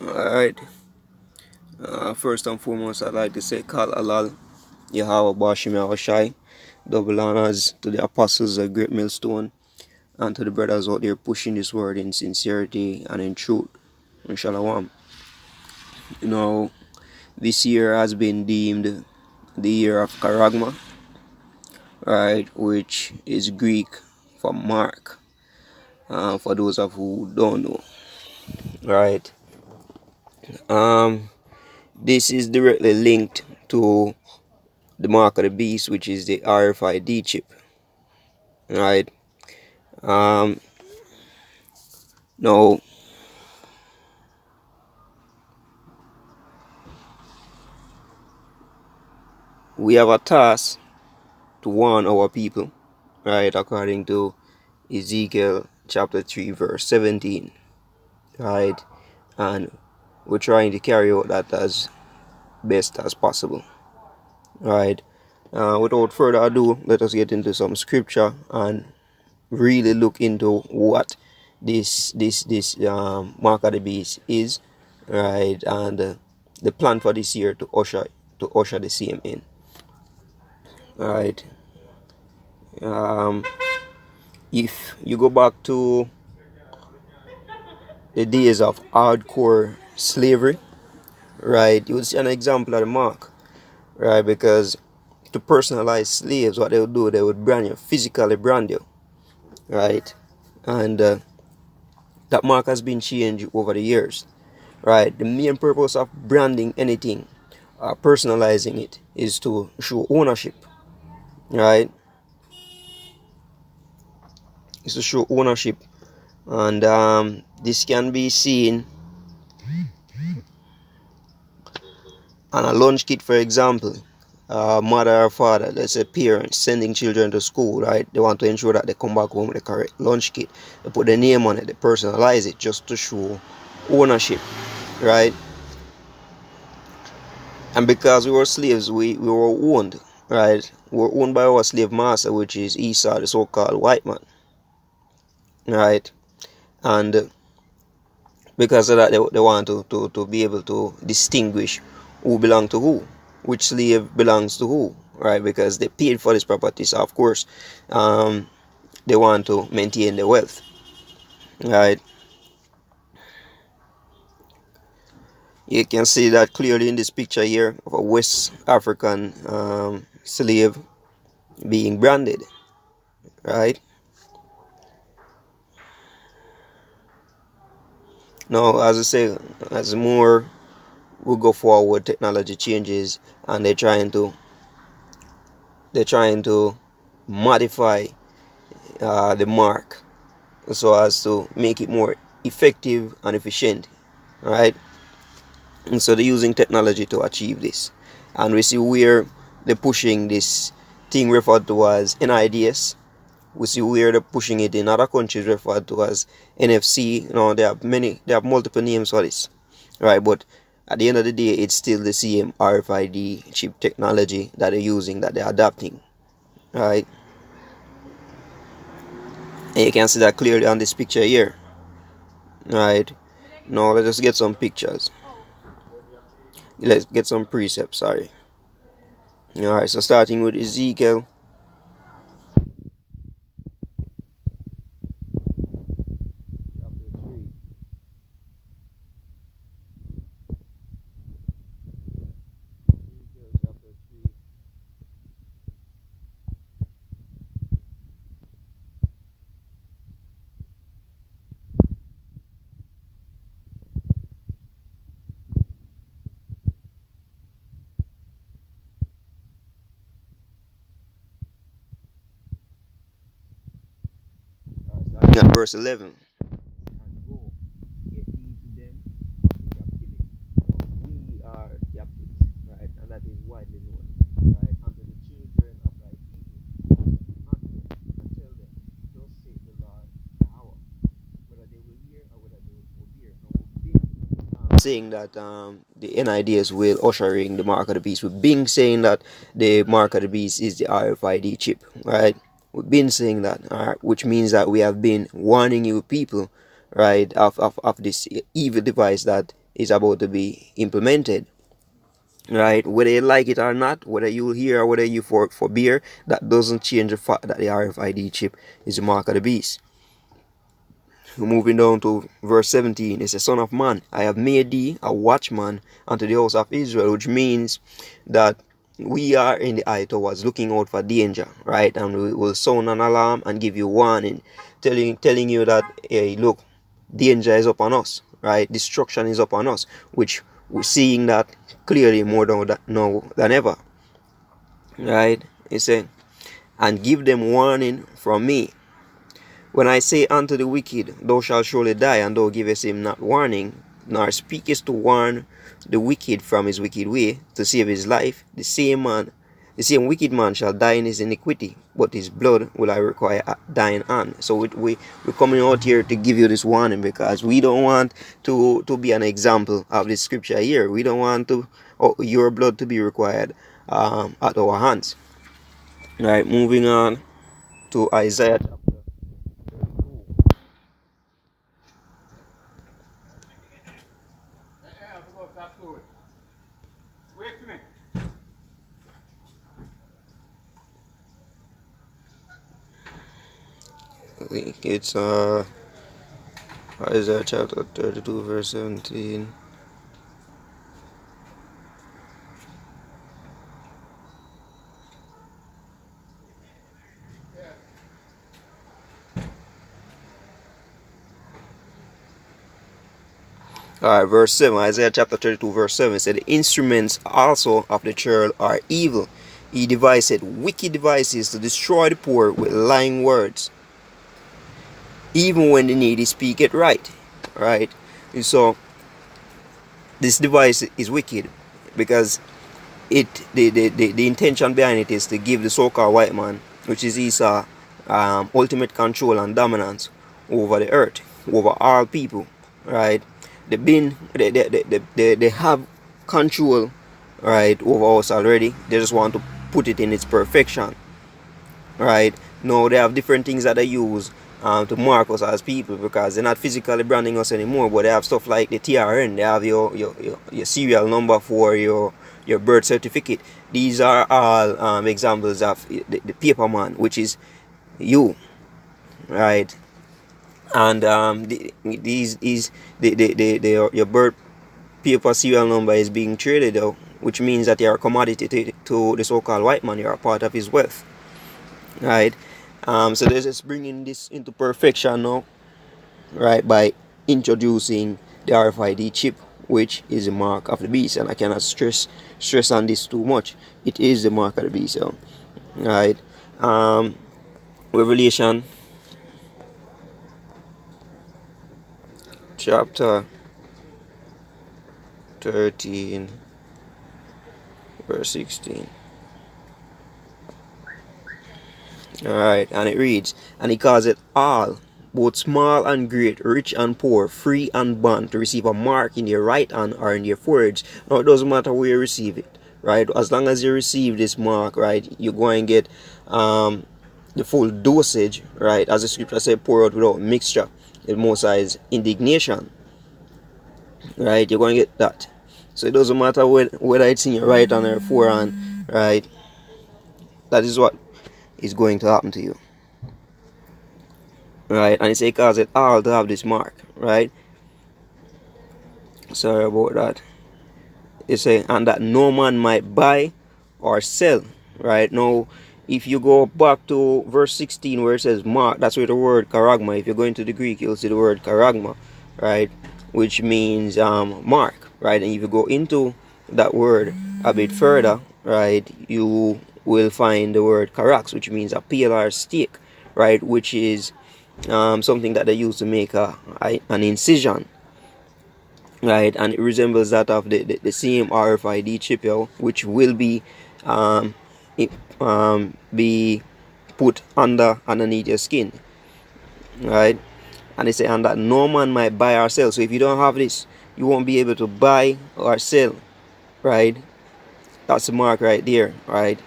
Alright. First and foremost, I'd like to say, Kal Alal, Yahweh Bashim Yahushai, double honors to the apostles of Great Millstone, and to the brothers out there pushing this word in sincerity and in truth. And Shalom. You know, this year has been deemed the year of Charagma, right, which is Greek for mark, for those of who don't know, right. Um, this is directly linked to the mark of the beast, which is the RFID chip, right. um Now, we have a task to warn our people, right, according to Ezekiel chapter 3 verse 17, right, and we're trying to carry out that as best as possible, right. Without further ado, let us get into some scripture and really look into what this mark of the beast is, right, and the plan for this year to usher the same in, right. If you go back to the days of hardcore slavery, right, you would see an example of the mark, right, because to personalize slaves, what they would do, they would brand you, physically brand you, right, and that mark has been changed over the years, right. The main purpose of branding anything, personalizing it, is to show ownership, right, is to show ownership, and this can be seen on a lunch kit, for example. Mother or father, let's say parents, sending children to school, right, they want to ensure that they come back home with the correct lunch kit. They put their name on it, they personalize it just to show ownership, right. And because we were slaves, we were owned, right. We were owned by our slave master, which is Esau, the so-called white man, right. And because of that, they want to be able to distinguish who belong to who, which slave belongs to who, right, because they paid for this property, so of course they want to maintain the wealth, right. You can see that clearly in this picture here of a West African slave being branded, right. Now, as I say, as more we go forward, technology changes, and they're trying to modify the mark so as to make it more effective and efficient, right. And so they're using technology to achieve this, and we see where they're pushing this thing referred to as NIDS. We see where they're pushing it in other countries referred to as NFC. They have multiple names for this, right, but at the end of the day, it's still the same RFID chip technology that they're using, that they're adapting, right. And you can see that clearly on this picture here, right. Now let us get some pictures. Let's get some precepts, sorry. Alright, so starting with Ezekiel chapter 3. Ezekiel chapter 3. Starting at verse 11. And go, get thee to them in captivity. We are captives, right? And that is widely known, right? Unto the children of thy people, and tell them, thus saith the Lord Yahweh, whether they will hear or whether they will forbear. Now, we've been saying that the NIDs will ushering the mark of the beast. We've been saying that the mark of the beast is the RFID chip, right? We've been saying that, all right, which means that we have been warning you people, right, of this evil device that is about to be implemented, right? Whether you like it or not, whether you hear or whether you forbear, that doesn't change the fact that the RFID chip is the mark of the beast. Moving down to verse 17, it says, Son of man, I have made thee a watchman unto the house of Israel, which means that we are in the eye towards looking out for danger, right? And we will sound an alarm and give you warning, telling you that, hey, look, danger is upon us, right? Destruction is upon us, which we're seeing that clearly more now than ever, right? It said, and give them warning from me. When I say unto the wicked, thou shalt surely die, and thou givest him not warning, nor speakest to warn the wicked from his wicked way, to save his life, the same wicked man shall die in his iniquity, but his blood will I require at thine hand. So we're coming out here to give you this warning, because we don't want to be an example of this scripture here. We don't want your blood to be required at our hands. Right, moving on to Isaiah. I think it's Isaiah chapter 32 verse 17. Alright, verse 7. Isaiah chapter 32 verse 7 said, the instruments also of the churl are evil. He devised wicked devices to destroy the poor with lying words, even when the needy speak it right. Right? And so this device is wicked, because the intention behind it is to give the so-called white man, which is Esau, ultimate control and dominance over the earth, over all people, right? They have control, right, over us already. They just want to put it in its perfection, right? Now they have different things that they use to mark us as people, because they're not physically branding us anymore, but they have stuff like the TRN. They have your serial number for your birth certificate. These are all examples of the paper man, which is you, right? And your birth paper serial number is being traded out, which means that you're a commodity to the so-called white man. You're a part of his wealth, right? So they're just bringing this into perfection now, right, by introducing the RFID chip, which is the mark of the beast. And I cannot stress on this too much. It is the mark of the beast, right? Revelation chapter 13 verse 16. Alright, and it reads, and he calls it all, both small and great, rich and poor, free and bond, to receive a mark in your right hand or in your foreheads. Now it doesn't matter where you receive it, right? As long as you receive this mark, right, you're going to get the full dosage, right? As the scripture says, pour out without mixture, the Most High's indignation, right? You're going to get that. So it doesn't matter whether it's in your right hand or forehand, right? That is what is going to happen to you, right? And it says, cause it all to have this mark, right? Sorry about that. It says, and that no man might buy or sell, right? Now if you go back to verse 16 where it says mark, that's where the word charagma, if you go into the Greek, you'll see the word charagma, right, which means mark, right? And if you go into that word a bit further, right, you will find the word karax, which means a pale or stake, right, which is something that they use to make an incision, right? And it resembles that of the same RFID chip, which will be be put underneath your skin, right? And they say, and that no man might buy or sell. So if you don't have this, you won't be able to buy or sell, right? That's the mark right there, right?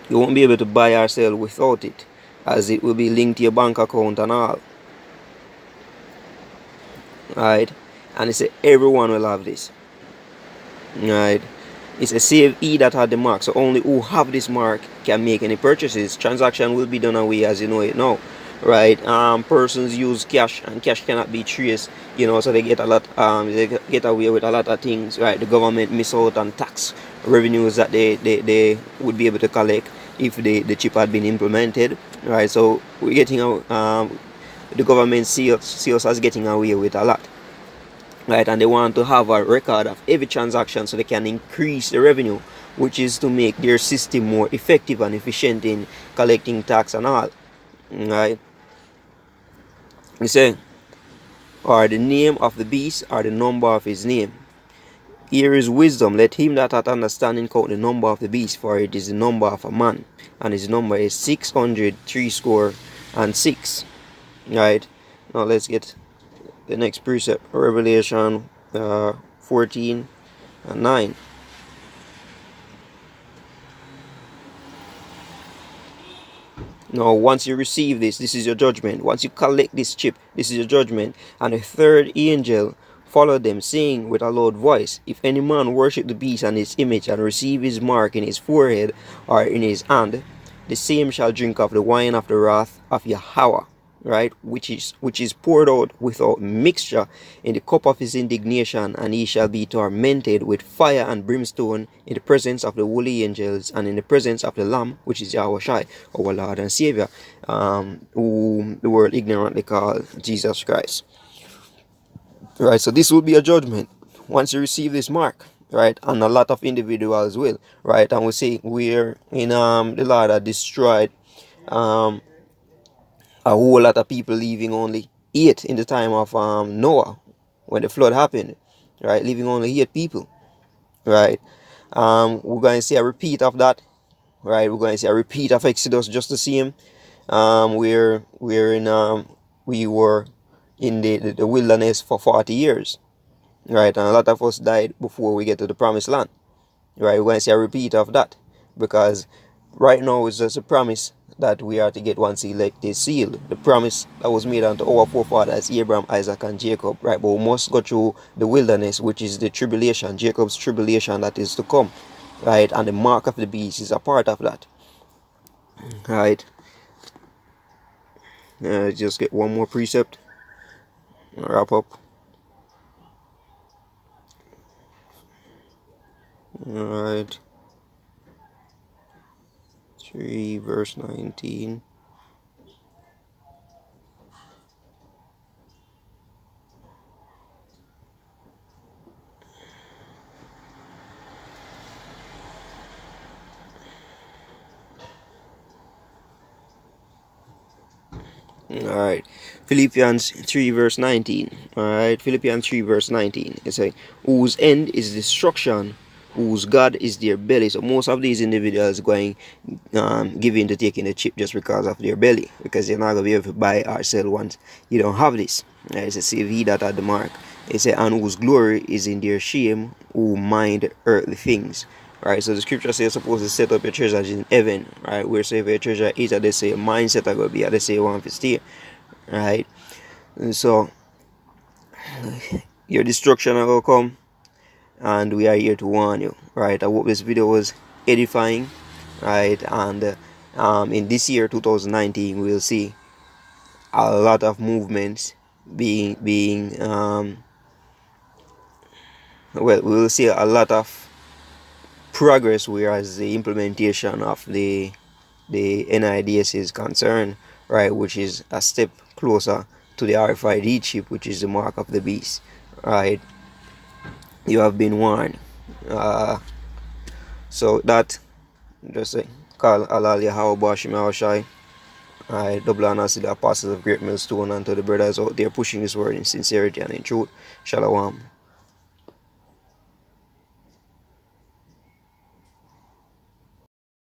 You won't be able to buy or sell without it, as it will be linked to your bank account and all, right? And it said everyone will have this. Right? It's a save E that had the mark, so only who have this mark can make any purchases. Transaction will be done away as you know it now, right? Persons use cash, and cash cannot be traced, so they get a lot. They get away with a lot of things, right? The government miss out on tax revenues that they would be able to collect if the chip had been implemented, right? So we're getting the government sees us getting away with a lot. Right, and they want to have a record of every transaction so they can increase the revenue, which is to make their system more effective and efficient in collecting tax and all. Right, you say, or the name of the beast, or the number of his name. Here is wisdom. Let him that hath understanding count the number of the beast, for it is the number of a man, and his number is 666. Right, now let's get the next precept, Revelation 14:9. Now, once you receive this is your judgment. Once you collect this chip, this is your judgment. And a third angel followed them, saying with a loud voice, if any man worship the beast and his image, and receive his mark in his forehead or in his hand, the same shall drink of the wine of the wrath of Yahweh, right, which is poured out without mixture in the cup of his indignation, and he shall be tormented with fire and brimstone in the presence of the holy angels and in the presence of the Lamb, which is Yahushai, our Lord and Savior, whom the world ignorantly call Jesus Christ. Right, so this will be a judgment once you receive this mark, right, and a lot of individuals will, right, and we see we're in the Lord that destroyed a whole lot of people, leaving only 8 in the time of Noah when the flood happened, right, leaving only 8 people, right. We're going to see a repeat of that, right. We're going to see a repeat of Exodus just the same. We were in the wilderness for 40 years, right, and a lot of us died before we get to the promised land, right. We're going to see a repeat of that, because right now it's just a promise that we are to get once elected sealed. The promise that was made unto our forefathers Abraham, Isaac, and Jacob, right? But we must go through the wilderness, which is the tribulation, Jacob's tribulation that is to come, right? And the mark of the beast is a part of that, right? Just get one more precept, wrap up. All right, 3 verse 19. Alright, Philippians 3 verse 19. Alright, Philippians 3 verse 19. It's like, whose end is destruction, whose God is their belly. So most of these individuals going giving to taking the chip just because of their belly, because you're not going to be able to buy or sell once you don't have this. It's a CV that at the mark. It's a, and whose glory is in their shame, who mind earthly things. Right, so the scripture says you're supposed to set up your treasures in heaven, right? Where say if your treasure is, they say mindset are gonna be, they say one to stay, right? And so your destruction are gonna come, and we are here to warn you, right? I hope this video was edifying, right? And in this year 2019, we'll see a lot of movements being well, we'll see a lot of progress, whereas the implementation of the NIDS is concerned, right, which is a step closer to the RFID chip, which is the mark of the beast, right. You have been warned. So that just call Allah Yahweh Bashim Shai. I double honor to the apostles of Great Millstone, and to the brothers out there pushing this word in sincerity and in truth. Shalom.